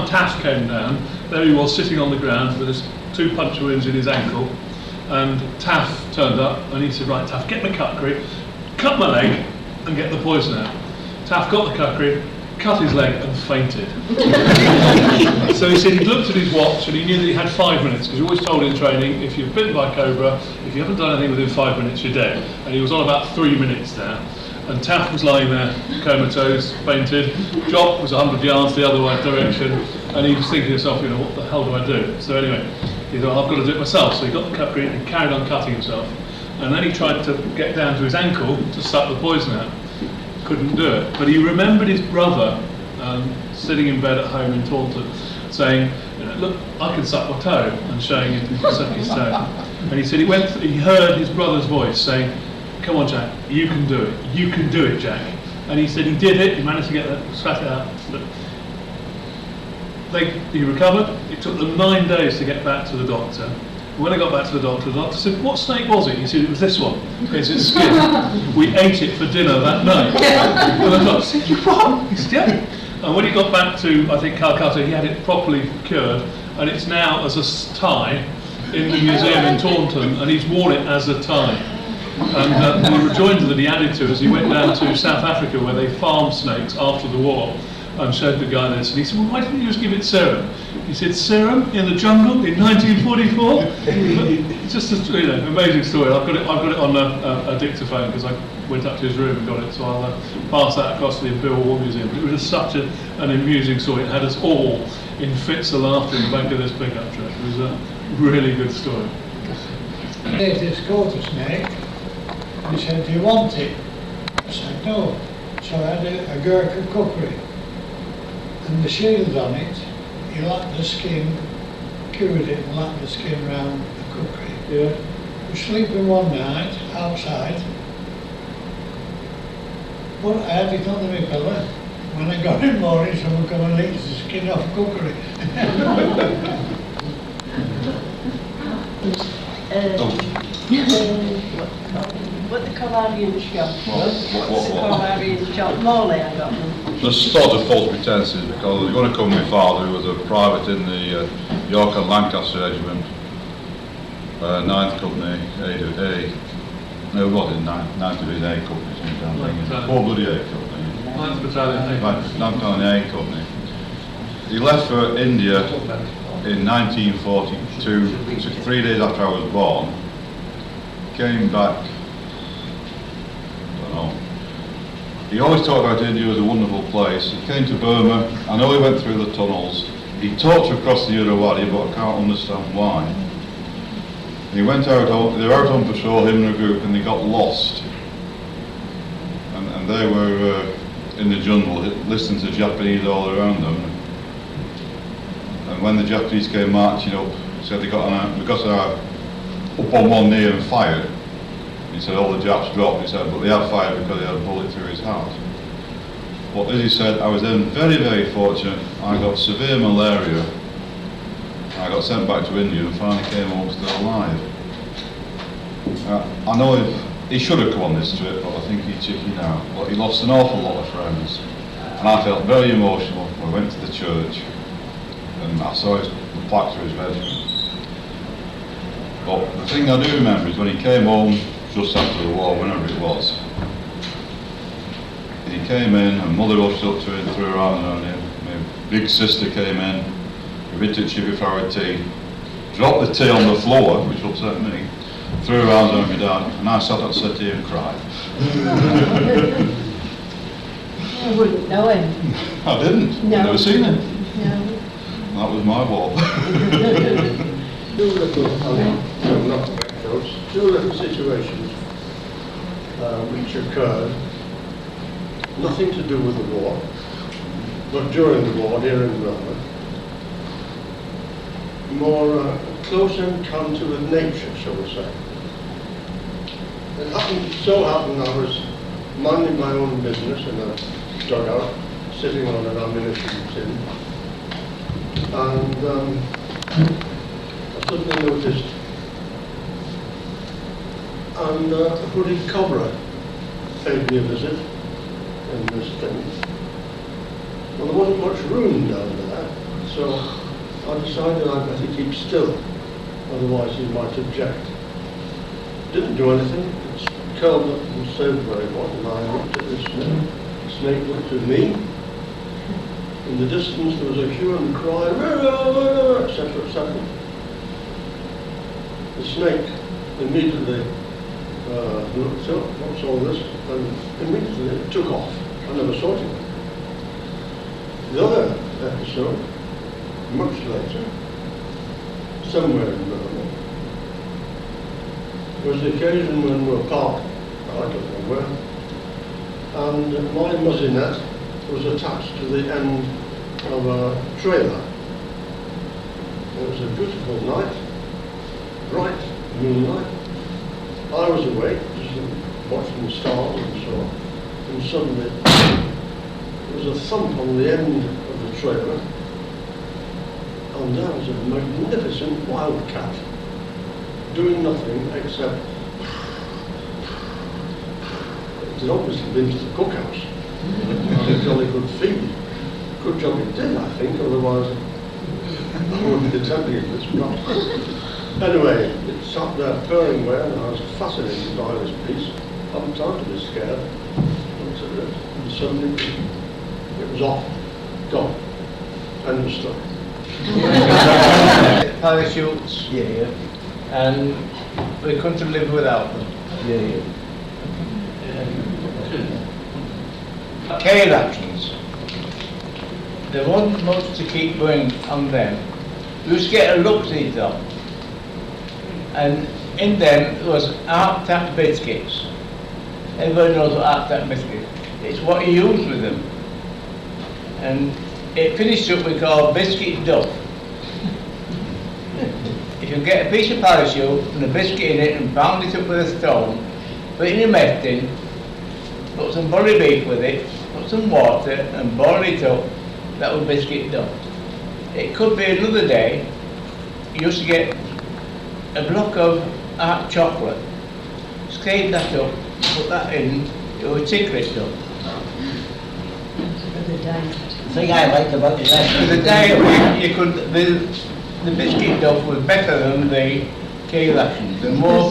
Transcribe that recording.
Taff came down, there he was sitting on the ground with his 2 puncture wounds in his ankle, and Taff turned up and he said, right Taff, get my cutlery, cut my leg and get the poison out. Taff got the cutlery, cut his leg and fainted. So he said he'd looked at his watch and he knew that he had 5 minutes, because he always told in training, if you're bitten by a cobra, if you haven't done anything within 5 minutes, you're dead. And he was on about 3 minutes now. And Taff was lying there, comatose, fainted. Jock was 100 yards the other way direction, and he was thinking to himself, you know, what the hell do I do? So anyway, he thought, I've got to do it myself. So he got the cutlery and carried on cutting himself. And then he tried to get down to his ankle to suck the poison out. Couldn't do it. But he remembered his brother sitting in bed at home in Taunton, saying, you know, look, I can suck my toe, and showing him he could suck his toe. And he said he heard his brother's voice saying, come on Jack, you can do it. You can do it, Jack. And he said he did it, he managed to get that, spat it out. But he recovered. It took them 9 days to get back to the doctor. When I got back to the doctor said, what snake was it? He said, it was this one. It's its skin. We ate it for dinner that night. And I thought, said, you what? He said, yeah. And when he got back to, I think, Calcutta, he had it properly cured, and it's now as a tie in the museum in Taunton, and he's worn it as a tie. And the rejoinder that he added to as he went down to South Africa, where they farmed snakes after the war, and showed the guy this, and he said, well, why didn't you just give it serum? He said, serum in the jungle in 1944? It's just a amazing story. I've got it on a dictaphone, because I went up to his room and got it, so I'll pass that across to the Imperial War Museum. But it was just such an amusing story. It had us all in fits of laughter in the back of this pickup truck. It was a really good story. There's this quarter snake. He said, do you want it? I said, no. So I had a Gurkha cookery. And the shield on it, he lapped the skin, cured it and lapped the skin round the cookery. Yeah. We were sleeping one night outside. But I had it under my pillow. When I got in the morning, someone come and licked the skin off the cookery. What the Colarian shop? What's the Colarian shop? Morley, I got them. There's sort of false pretences, because they're going to come with my father, who was a private in the York and Lancaster Regiment, 9th Company, A. No, what, 9th Division A Company, sometimes. 4 bloody A Company. 9th Battalion, 9th Battalion A Company. He left for India in 1942, 3 days after I was born. Came back, I don't know. He always talked about India as a wonderful place. He came to Burma. I know he went through the tunnels. He talked across the Irrawaddy, but I can't understand why. He went out, they were out on patrol, him and a group, and they got lost. And they were in the jungle, listening to Japanese all around them. And when the Japanese came marching up, said we got up on one knee and fired. He said all the Japs dropped. He said, but they had fired because they had a bullet through his heart. But as he said, I was then very, very fortunate. I got severe malaria. I got sent back to India and finally came home still alive. I know he should have come on this trip, but I think he chickened out. But he lost an awful lot of friends. And I felt very emotional when I went to the church and I saw the plaque to his regiment. But the thing I do remember is when he came home just after the war, whenever it was, he came in and Mother rushed up to him, threw her arms around him. My big sister came in, we went to Chippy for our tea, dropped the tea on the floor, which upset me, threw her arms around my dad, and I sat up, said to him and cried. I wouldn't know him. I didn't. No. I'd never seen him. No. That was my war. Two little situations which occurred, nothing to do with the war, but during the war here in Burma, more close encounter with nature, shall we say. It so happened I was minding my own business in a dugout, sitting on an ammunition tin, and I suddenly noticed and a hooded cobra paid me a visit in this thing. Well, there wasn't much room down there, So I decided I'd better keep still, otherwise he might object. Didn't do anything, it's curled up and stayed where it was, and I looked at the snake. The snake looked at me. In the distance there was a hue and cry, etc., etc. The snake immediately looked up, what's all this, and immediately it took off. I never saw it again. The other episode, much later, somewhere in Burma, was the occasion when we were parked, I don't know where, and my muzzinette was attached to the end of a trailer. It was a beautiful night, bright moonlight. I was awake, just watching the stars and so on, and suddenly there was a thump on the end of the trailer, and there was a magnificent wildcat doing nothing except it had obviously been to the cookhouse. It jolly good feed. Good job it did, I think, otherwise I wouldn't be attempting it this not. Anyway, it sat there purring away, and I was fascinated by this piece. I hadn't time to be scared. And suddenly it was off, gone. End of story. Parachutes, and we couldn't live without them. Tail actions. There wasn't much to keep going on them. We used to get a look at them, and in them was art-tack biscuits. Everybody knows what art-tack biscuits is. It's what you use with them. And it finished up we call biscuit duff. If you get a piece of parachute and a biscuit in it and pound it up with a stone, put it in your mess tin, put some bully beef with it, put some water and boil it up, that was biscuit duff. It could be another day, you used to get a block of hot chocolate, scrape that up, put that in, it was secret duff. The thing I liked about it last The day you could, the biscuit duff was better than the tail actions, the more